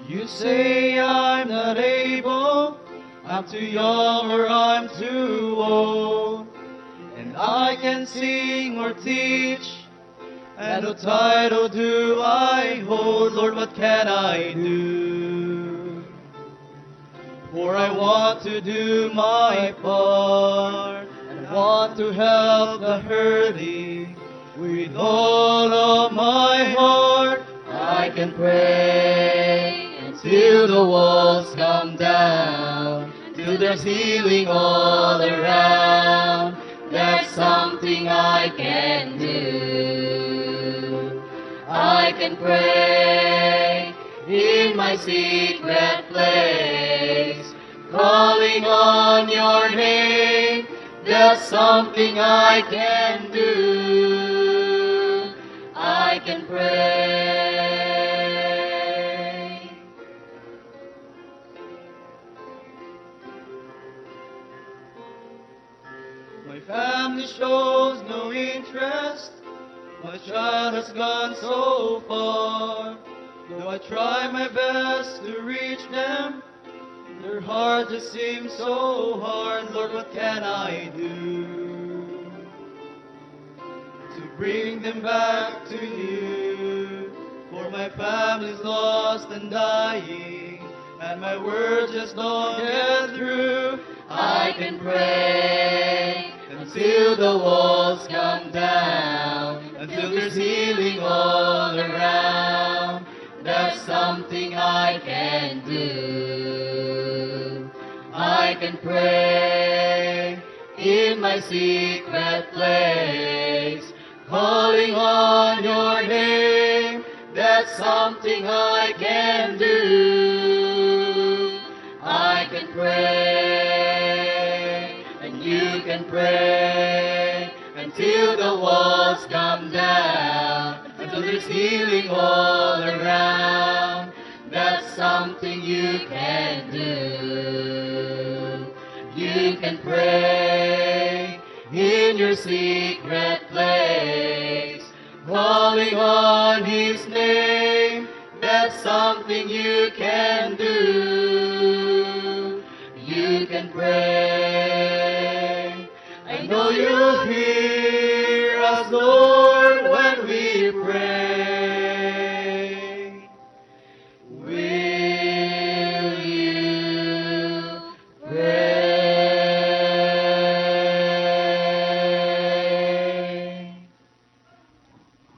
You say I'm not able, I'm too young or I'm too old, and I can sing or teach, and no title do I hold. Lord, what can I do? For I want to do my part, and want to help the hurting with all of my heart. I can pray until the walls come down, till there's healing all around. That's something I can do. I can pray in my secret place, calling on your name. That's something I can do. I can pray. My family shows no interest. My child has gone so far. Though I try my best to reach them, their heart just seems so hard. Lord, what can I do to bring them back to you? For my family's lost and dying, and my words just don't get through. I can pray until the walls come down, until there's healing all around. That's something I can do. I can pray in my secret place, calling on your name. That's something I can do. I can pray, and you can pray, until the walls come down, until there's healing all around. That's something you can do. You can pray in your secret place, calling on His name. That's something you can do. You can pray